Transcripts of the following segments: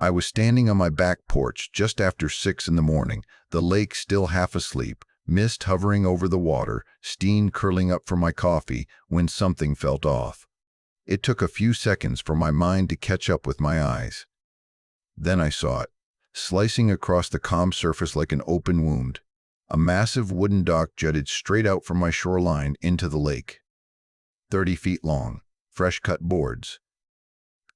I was standing on my back porch just after 6 in the morning, the lake still half asleep, mist hovering over the water, steam curling up from my coffee, when something felt off. It took a few seconds for my mind to catch up with my eyes. Then I saw it, slicing across the calm surface like an open wound. A massive wooden dock jutted straight out from my shoreline into the lake. 30 feet long, fresh-cut boards.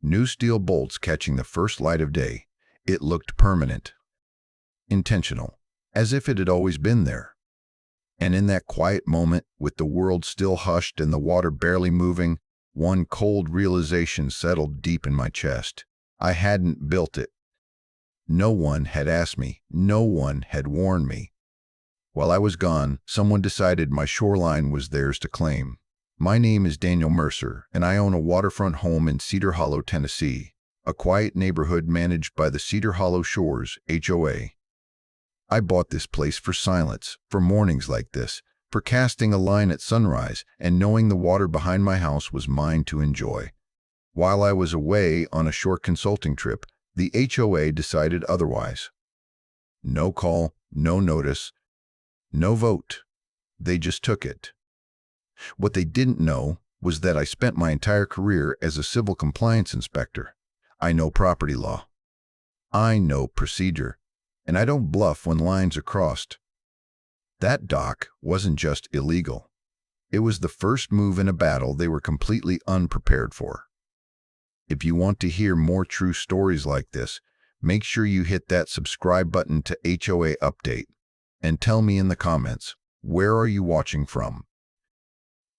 New steel bolts catching the first light of day. It looked permanent. Intentional, as if it had always been there. And in that quiet moment, with the world still hushed and the water barely moving, one cold realization settled deep in my chest. I hadn't built it. No one had asked me. No one had warned me. While I was gone, someone decided my shoreline was theirs to claim. My name is Daniel Mercer, and I own a waterfront home in Cedar Hollow, Tennessee, a quiet neighborhood managed by the Cedar Hollow Shores, HOA. I bought this place for silence, for mornings like this, for casting a line at sunrise and knowing the water behind my house was mine to enjoy. While I was away on a short consulting trip, the HOA decided otherwise. No call, no notice, no vote. They just took it. What they didn't know was that I spent my entire career as a civil compliance inspector. I know property law. I know procedure, and I don't bluff when lines are crossed. That dock wasn't just illegal. It was the first move in a battle they were completely unprepared for. If you want to hear more true stories like this, make sure you hit that subscribe button to HOA Update and tell me in the comments, where are you watching from?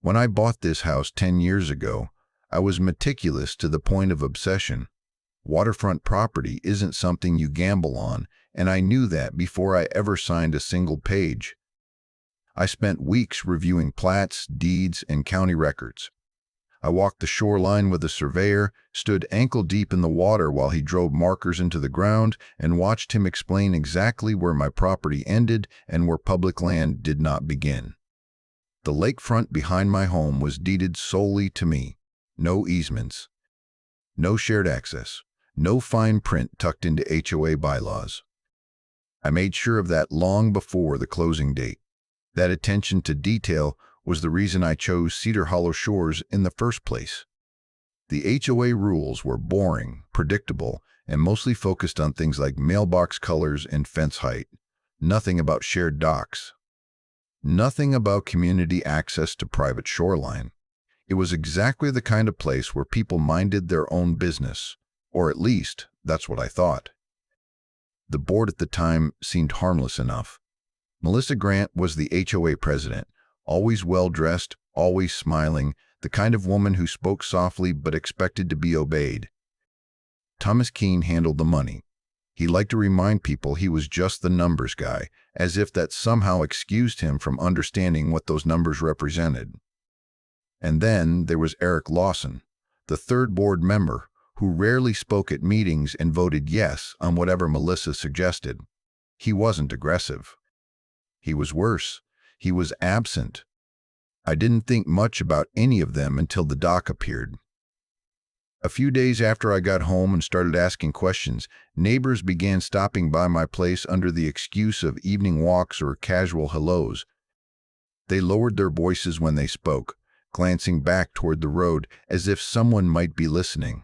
When I bought this house 10 years ago, I was meticulous to the point of obsession. Waterfront property isn't something you gamble on, and I knew that before I ever signed a single page. I spent weeks reviewing plats, deeds, and county records. I walked the shoreline with a surveyor, stood ankle-deep in the water while he drove markers into the ground, and watched him explain exactly where my property ended and where public land did not begin. The lakefront behind my home was deeded solely to me. No easements, no shared access, no fine print tucked into HOA bylaws. I made sure of that long before the closing date. That attention to detail was the reason I chose Cedar Hollow Shores in the first place. The HOA rules were boring, predictable, and mostly focused on things like mailbox colors and fence height. Nothing about shared docks. Nothing about community access to private shoreline. It was exactly the kind of place where people minded their own business, or at least, that's what I thought. The board at the time seemed harmless enough. Melissa Grant was the HOA president, always well-dressed, always smiling, the kind of woman who spoke softly but expected to be obeyed. Thomas Keene handled the money. He liked to remind people he was just the numbers guy, as if that somehow excused him from understanding what those numbers represented. And then there was Eric Lawson, the third board member, who rarely spoke at meetings and voted yes on whatever Melissa suggested. He wasn't aggressive. He was worse. He was absent. I didn't think much about any of them until the dock appeared. A few days after I got home and started asking questions, neighbors began stopping by my place under the excuse of evening walks or casual hellos. They lowered their voices when they spoke, glancing back toward the road as if someone might be listening.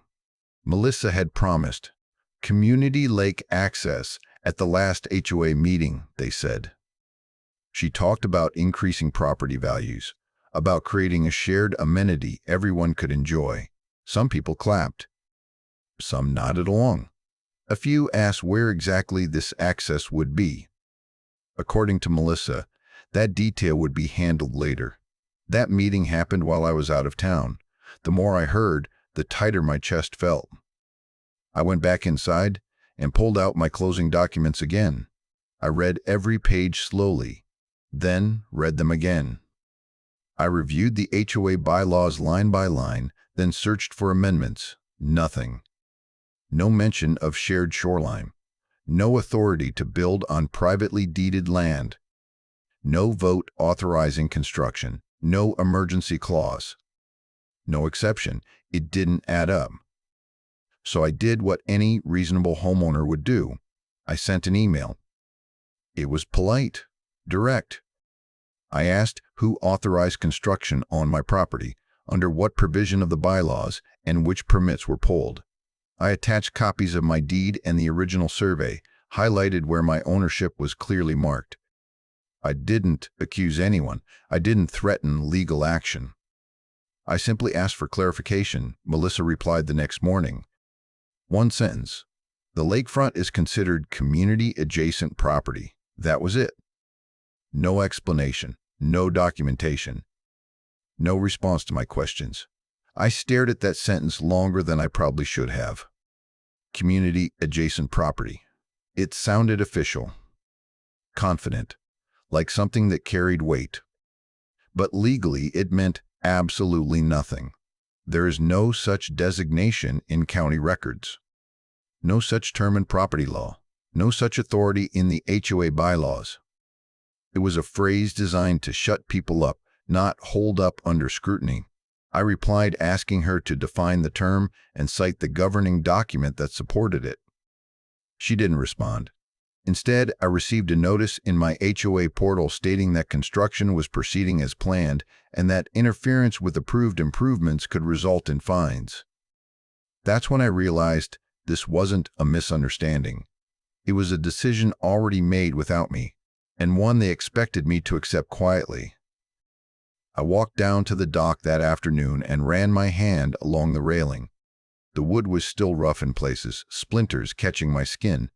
Melissa had promised community lake access at the last HOA meeting, they said. She talked about increasing property values, about creating a shared amenity everyone could enjoy. Some people clapped. Some nodded along. A few asked where exactly this access would be. According to Melissa, that detail would be handled later. That meeting happened while I was out of town. The more I heard, the tighter my chest felt. I went back inside and pulled out my closing documents again. I read every page slowly, then read them again. I reviewed the HOA bylaws line by line, then searched for amendments. Nothing. No mention of shared shoreline. No authority to build on privately deeded land. No vote authorizing construction. No emergency clause. No exception. It didn't add up. So I did what any reasonable homeowner would do. I sent an email. It was polite, direct. I asked who authorized construction on my property, under what provision of the bylaws, and which permits were pulled. I attached copies of my deed and the original survey, highlighted where my ownership was clearly marked. I didn't accuse anyone. I didn't threaten legal action. I simply asked for clarification. Melissa replied the next morning. One sentence. The lakefront is considered community-adjacent property. That was it. No explanation, no documentation, no response to my questions. I stared at that sentence longer than I probably should have. Community-adjacent property. It sounded official, confident, like something that carried weight. But legally, it meant absolutely nothing. There is no such designation in county records. No such term in property law. No such authority in the HOA bylaws. It was a phrase designed to shut people up, not hold up under scrutiny. I replied asking her to define the term and cite the governing document that supported it. She didn't respond. Instead, I received a notice in my HOA portal stating that construction was proceeding as planned and that interference with approved improvements could result in fines. That's when I realized this wasn't a misunderstanding. It was a decision already made without me, and one they expected me to accept quietly. I walked down to the dock that afternoon and ran my hand along the railing. The wood was still rough in places, splinters catching my skin.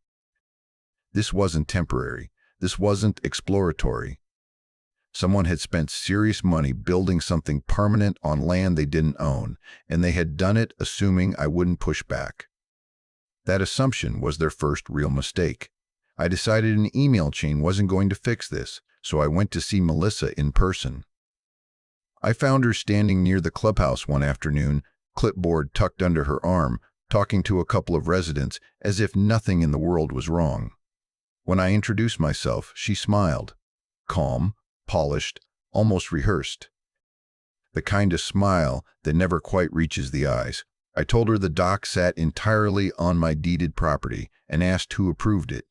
This wasn't temporary. This wasn't exploratory. Someone had spent serious money building something permanent on land they didn't own, and they had done it assuming I wouldn't push back. That assumption was their first real mistake. I decided an email chain wasn't going to fix this, so I went to see Melissa in person. I found her standing near the clubhouse one afternoon, clipboard tucked under her arm, talking to a couple of residents as if nothing in the world was wrong. When I introduced myself, she smiled. Calm, polished, almost rehearsed. The kind of smile that never quite reaches the eyes. I told her the dock sat entirely on my deeded property and asked who approved it.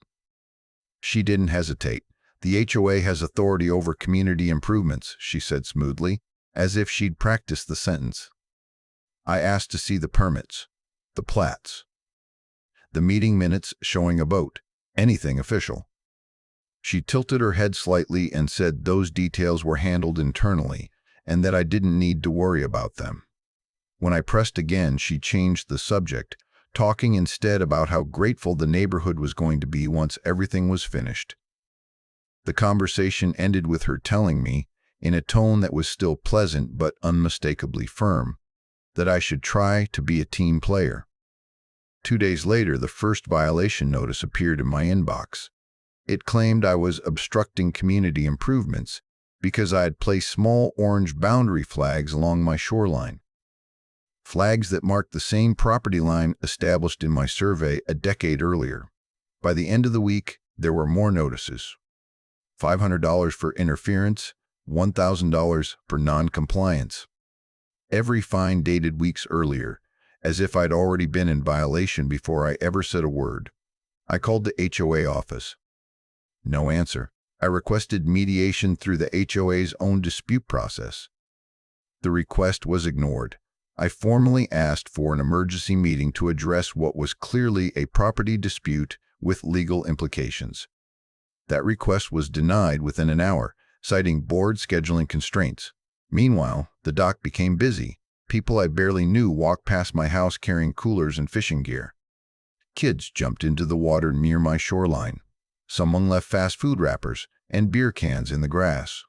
She didn't hesitate. The HOA has authority over community improvements, she said smoothly, as if she'd practiced the sentence. I asked to see the permits, the plats, the meeting minutes showing a boat, anything official. She tilted her head slightly and said those details were handled internally and that I didn't need to worry about them. When I pressed again, she changed the subject, talking instead about how grateful the neighborhood was going to be once everything was finished. The conversation ended with her telling me, in a tone that was still pleasant but unmistakably firm, that I should try to be a team player. 2 days later, the first violation notice appeared in my inbox. It claimed I was obstructing community improvements because I had placed small orange boundary flags along my shoreline. Flags that marked the same property line established in my survey a decade earlier. By the end of the week, there were more notices. $500 for interference, $1,000 for non-compliance. Every fine dated weeks earlier, as if I'd already been in violation before I ever said a word. I called the HOA office. No answer. I requested mediation through the HOA's own dispute process. The request was ignored. I formally asked for an emergency meeting to address what was clearly a property dispute with legal implications. That request was denied within an hour, citing board scheduling constraints. Meanwhile, the dock became busy. People I barely knew walked past my house carrying coolers and fishing gear. Kids jumped into the water near my shoreline. Someone left fast food wrappers and beer cans in the grass.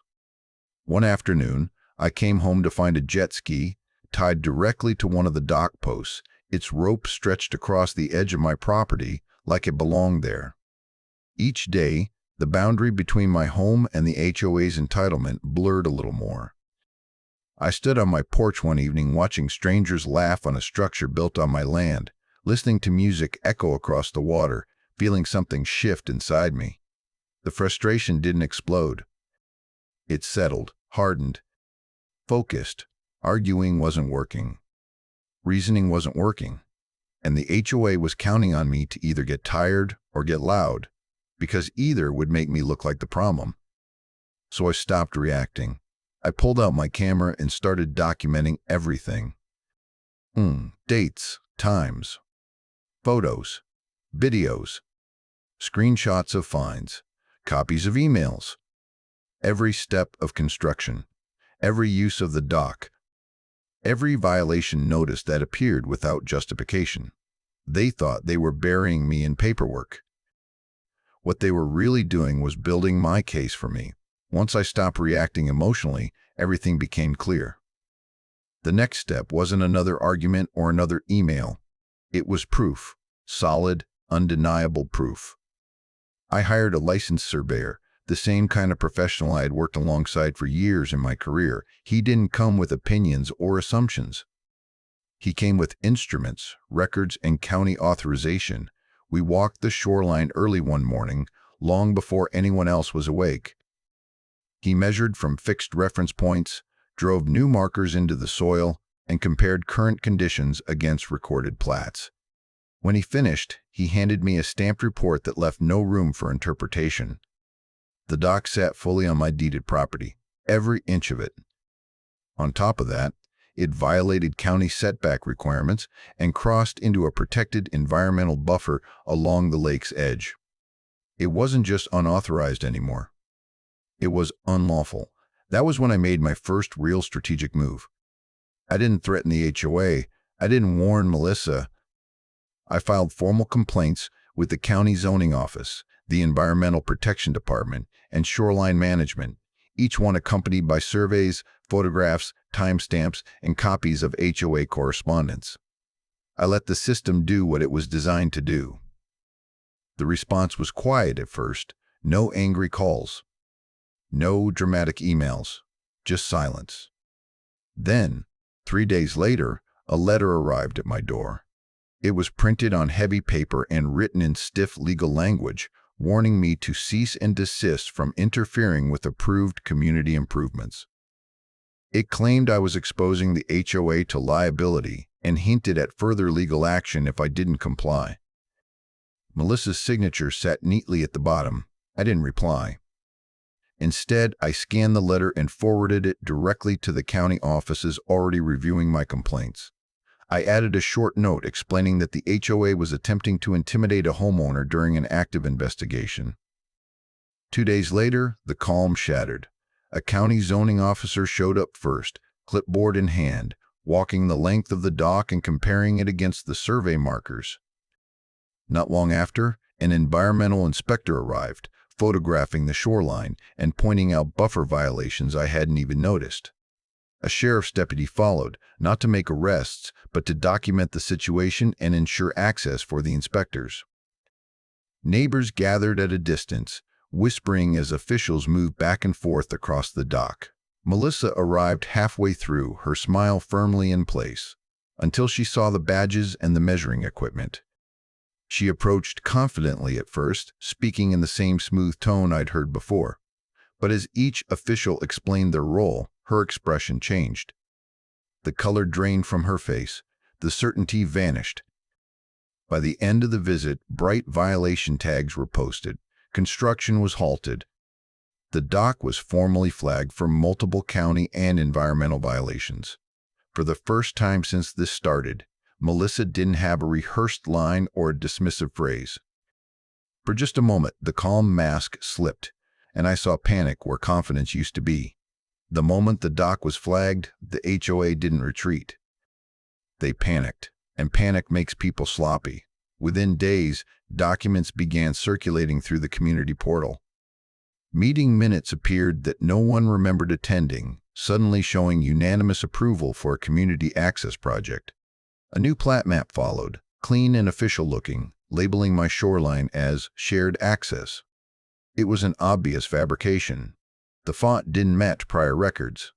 One afternoon, I came home to find a jet ski tied directly to one of the dock posts, its rope stretched across the edge of my property like it belonged there. Each day, the boundary between my home and the HOA's entitlement blurred a little more. I stood on my porch one evening watching strangers laugh on a structure built on my land, listening to music echo across the water, feeling something shift inside me. The frustration didn't explode. It settled, hardened, focused. Arguing wasn't working. Reasoning wasn't working. and the HOA was counting on me to either get tired or get loud, because either would make me look like the problem. So I stopped reacting. I pulled out my camera and started documenting everything. Dates, times, photos, videos, screenshots of finds, copies of emails, every step of construction, every use of the dock, every violation notice that appeared without justification. They thought they were burying me in paperwork. What they were really doing was building my case for me. Once I stopped reacting emotionally, everything became clear. The next step wasn't another argument or another email. It was proof. Solid, undeniable proof. I hired a licensed surveyor, the same kind of professional I had worked alongside for years in my career. He didn't come with opinions or assumptions. He came with instruments, records, and county authorization. We walked the shoreline early one morning, long before anyone else was awake. He measured from fixed reference points, drove new markers into the soil, and compared current conditions against recorded plats. When he finished, he handed me a stamped report that left no room for interpretation. The dock sat fully on my deeded property, every inch of it. On top of that, it violated county setback requirements and crossed into a protected environmental buffer along the lake's edge. It wasn't just unauthorized anymore. It was unlawful. That was when I made my first real strategic move. I didn't threaten the HOA. I didn't warn Melissa. I filed formal complaints with the county zoning office, the Environmental Protection Department, and Shoreline Management, each one accompanied by surveys, photographs, timestamps, and copies of HOA correspondence. I let the system do what it was designed to do. The response was quiet at first, no angry calls, no dramatic emails, just silence. Then, 3 days later, a letter arrived at my door. It was printed on heavy paper and written in stiff legal language, warning me to cease and desist from interfering with approved community improvements. It claimed I was exposing the HOA to liability and hinted at further legal action if I didn't comply. Melissa's signature sat neatly at the bottom. I didn't reply. Instead, I scanned the letter and forwarded it directly to the county offices already reviewing my complaints. I added a short note explaining that the HOA was attempting to intimidate a homeowner during an active investigation. 2 days later, the calm shattered. A county zoning officer showed up first, clipboard in hand, walking the length of the dock and comparing it against the survey markers. Not long after, an environmental inspector arrived, photographing the shoreline and pointing out buffer violations I hadn't even noticed. A sheriff's deputy followed, not to make arrests, but to document the situation and ensure access for the inspectors. Neighbors gathered at a distance, whispering as officials moved back and forth across the dock. Melissa arrived halfway through, her smile firmly in place, until she saw the badges and the measuring equipment. She approached confidently at first, speaking in the same smooth tone I'd heard before. But as each official explained their role, her expression changed. The color drained from her face. The certainty vanished. By the end of the visit, bright violation tags were posted. Construction was halted. The dock was formally flagged for multiple county and environmental violations. For the first time since this started, Melissa didn't have a rehearsed line or a dismissive phrase. For just a moment, the calm mask slipped, and I saw panic where confidence used to be. The moment the dock was flagged, the HOA didn't retreat. They panicked, and panic makes people sloppy. Within days, documents began circulating through the community portal. Meeting minutes appeared that no one remembered attending, suddenly showing unanimous approval for a community access project. A new plat map followed, clean and official-looking, labeling my shoreline as shared access. It was an obvious fabrication. The font didn't match prior records.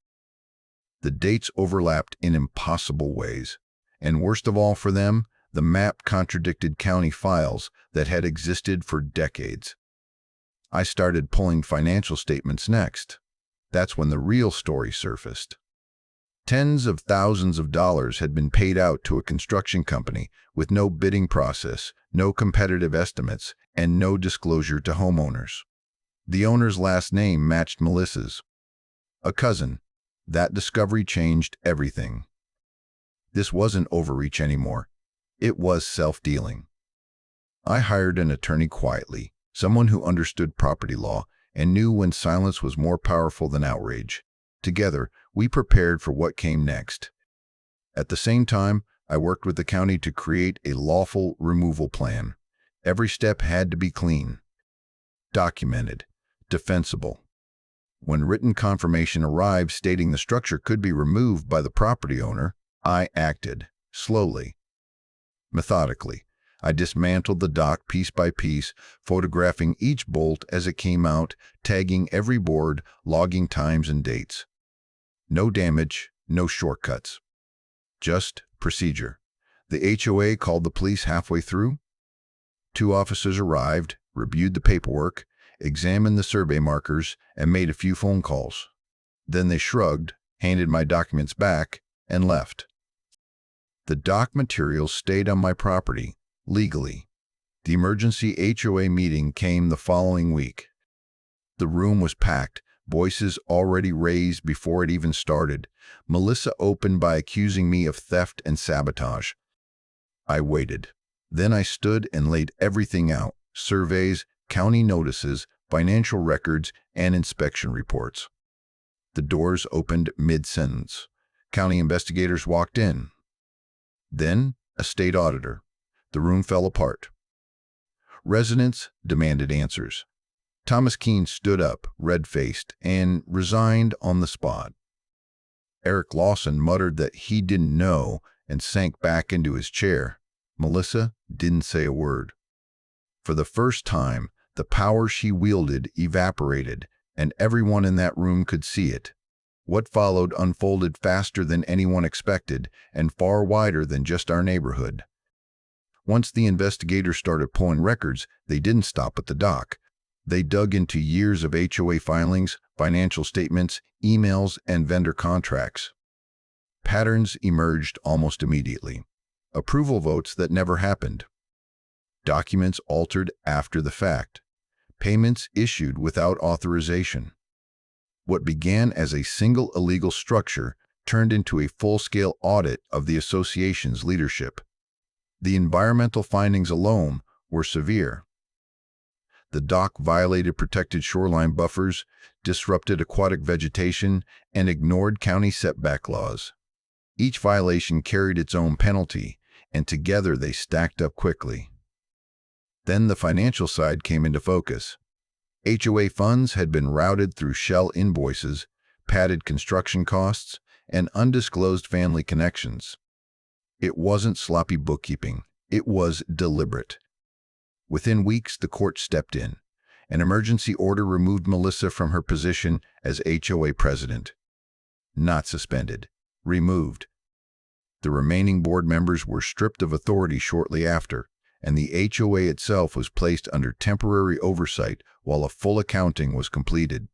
The dates overlapped in impossible ways. And worst of all for them, the map contradicted county files that had existed for decades. I started pulling financial statements next. That's when the real story surfaced. Tens of thousands of dollars had been paid out to a construction company with no bidding process, no competitive estimates, and no disclosure to homeowners. The owner's last name matched Melissa's. A cousin. That discovery changed everything. This wasn't overreach anymore. It was self-dealing. I hired an attorney quietly, someone who understood property law and knew when silence was more powerful than outrage. Together, we prepared for what came next. At the same time, I worked with the county to create a lawful removal plan. Every step had to be clean, documented, defensible. When written confirmation arrived stating the structure could be removed by the property owner, I acted, slowly, methodically. I dismantled the dock piece by piece, photographing each bolt as it came out, tagging every board, logging times and dates. No damage, no shortcuts. Just procedure. The HOA called the police halfway through. 2 officers arrived, reviewed the paperwork, examined the survey markers, and made a few phone calls. Then they shrugged, handed my documents back, and left. The dock materials stayed on my property, legally. The emergency HOA meeting came the following week. The room was packed, voices already raised before it even started. Melissa opened by accusing me of theft and sabotage. I waited. Then I stood and laid everything out: surveys, county notices, financial records, and inspection reports. The doors opened mid-sentence. County investigators walked in. Then a state auditor. The room fell apart. Residents demanded answers. Thomas Keene stood up, red-faced, and resigned on the spot. Eric Lawson muttered that he didn't know and sank back into his chair. Melissa didn't say a word. For the first time, the power she wielded evaporated, and everyone in that room could see it. What followed unfolded faster than anyone expected, and far wider than just our neighborhood. Once the investigators started pulling records, they didn't stop at the dock. They dug into years of HOA filings, financial statements, emails, and vendor contracts. Patterns emerged almost immediately. Approval votes that never happened. Documents altered after the fact. Payments issued without authorization. What began as a single illegal structure turned into a full-scale audit of the association's leadership. The environmental findings alone were severe. The dock violated protected shoreline buffers, disrupted aquatic vegetation, and ignored county setback laws. Each violation carried its own penalty, and together they stacked up quickly. Then the financial side came into focus. HOA funds had been routed through shell invoices, padded construction costs, and undisclosed family connections. It wasn't sloppy bookkeeping. It was deliberate. Within weeks, the court stepped in. An emergency order removed Melissa from her position as HOA president. Not suspended. Removed. The remaining board members were stripped of authority shortly after, and the HOA itself was placed under temporary oversight while a full accounting was completed.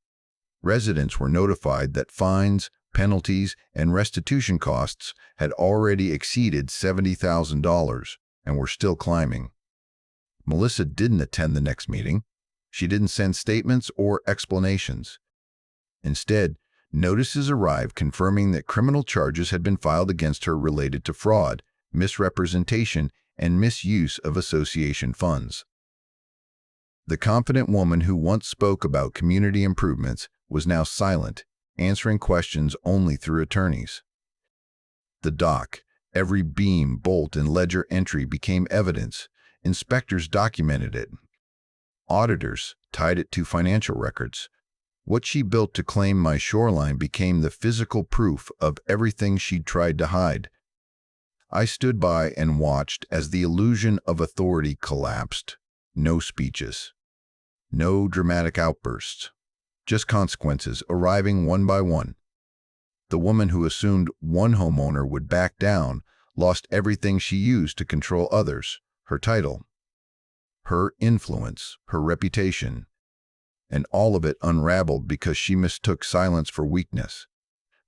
Residents were notified that fines, penalties, and restitution costs had already exceeded $70,000 and were still climbing. Melissa didn't attend the next meeting. She didn't send statements or explanations. Instead, notices arrived confirming that criminal charges had been filed against her related to fraud, misrepresentation, and misuse of association funds. The confident woman who once spoke about community improvements was now silent, answering questions only through attorneys. The dock, every beam, bolt, and ledger entry became evidence. Inspectors documented it. Auditors tied it to financial records. What she built to claim my shoreline became the physical proof of everything she'd tried to hide. I stood by and watched as the illusion of authority collapsed. No speeches. No dramatic outbursts. Just consequences arriving one by one. The woman who assumed one homeowner would back down lost everything she used to control others: her title, her influence, her reputation. And all of it unraveled because she mistook silence for weakness.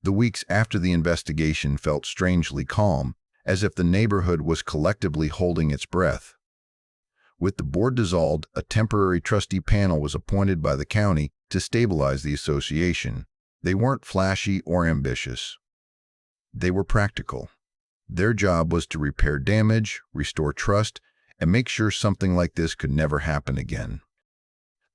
The weeks after the investigation felt strangely calm, as if the neighborhood was collectively holding its breath. With the board dissolved, a temporary trustee panel was appointed by the county to stabilize the association. They weren't flashy or ambitious. They were practical. Their job was to repair damage, restore trust, and make sure something like this could never happen again.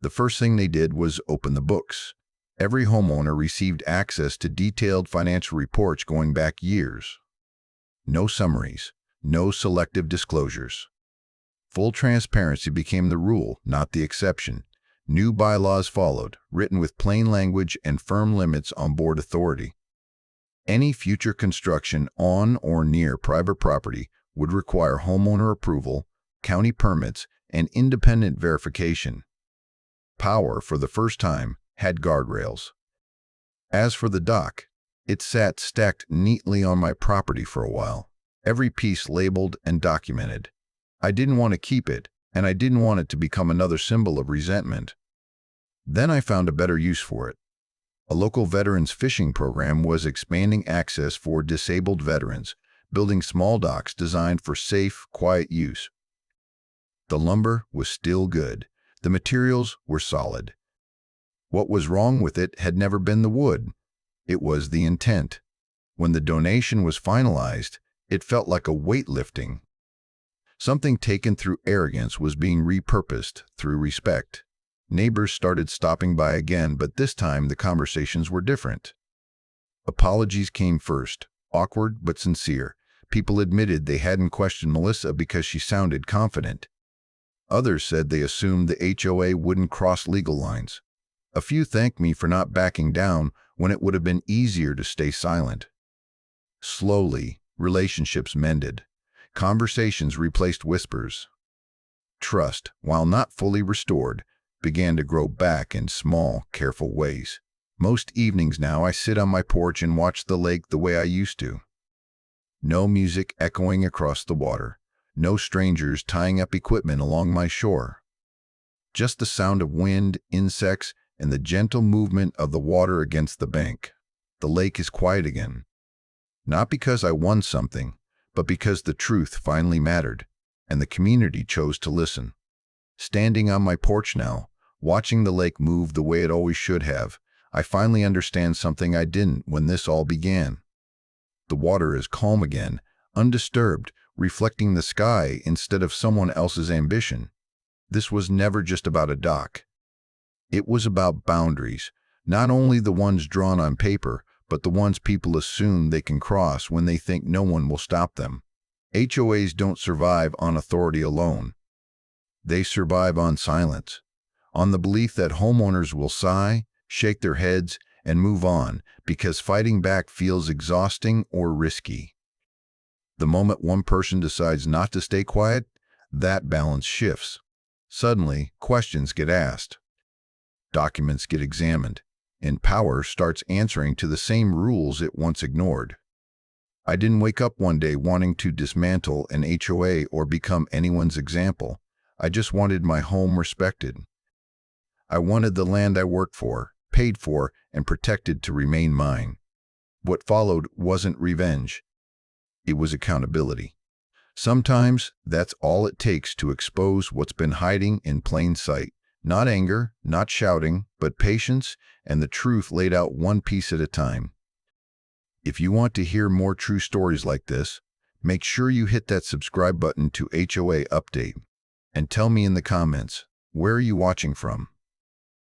The first thing they did was open the books. Every homeowner received access to detailed financial reports going back years. No summaries, no selective disclosures. Full transparency became the rule, not the exception. New bylaws followed, written with plain language and firm limits on board authority. Any future construction on or near private property would require homeowner approval, county permits, and independent verification. Power, for the first time, had guardrails. As for the dock, it sat stacked neatly on my property for a while, every piece labeled and documented. I didn't want to keep it, and I didn't want it to become another symbol of resentment. Then I found a better use for it. A local veterans fishing program was expanding access for disabled veterans, building small docks designed for safe, quiet use. The lumber was still good. The materials were solid. What was wrong with it had never been the wood. It was the intent. When the donation was finalized, it felt like a weight lifting. Something taken through arrogance was being repurposed through respect. Neighbors started stopping by again, but this time the conversations were different. Apologies came first, awkward but sincere. People admitted they hadn't questioned Melissa because she sounded confident. Others said they assumed the HOA wouldn't cross legal lines. A few thanked me for not backing down when it would have been easier to stay silent. Slowly, relationships mended. Conversations replaced whispers. Trust, while not fully restored, began to grow back in small, careful ways. Most evenings now I sit on my porch and watch the lake the way I used to. No music echoing across the water. No strangers tying up equipment along my shore. Just the sound of wind, insects, and the gentle movement of the water against the bank. The lake is quiet again. Not because I won something, but because the truth finally mattered, and the community chose to listen. Standing on my porch now, watching the lake move the way it always should have, I finally understand something I didn't when this all began. The water is calm again, undisturbed, reflecting the sky instead of someone else's ambition. This was never just about a dock. It was about boundaries, not only the ones drawn on paper, but the ones people assume they can cross when they think no one will stop them. HOAs don't survive on authority alone. They survive on silence, on the belief that homeowners will sigh, shake their heads, and move on because fighting back feels exhausting or risky. The moment one person decides not to stay quiet, that balance shifts. Suddenly, questions get asked. Documents get examined, and power starts answering to the same rules it once ignored. I didn't wake up one day wanting to dismantle an HOA or become anyone's example. I just wanted my home respected. I wanted the land I worked for, paid for, and protected to remain mine. What followed wasn't revenge. It was accountability. Sometimes that's all it takes to expose what's been hiding in plain sight. Not anger, not shouting, but patience and the truth laid out one piece at a time. If you want to hear more true stories like this, make sure you hit that subscribe button to HOA Update. And tell me in the comments, where are you watching from?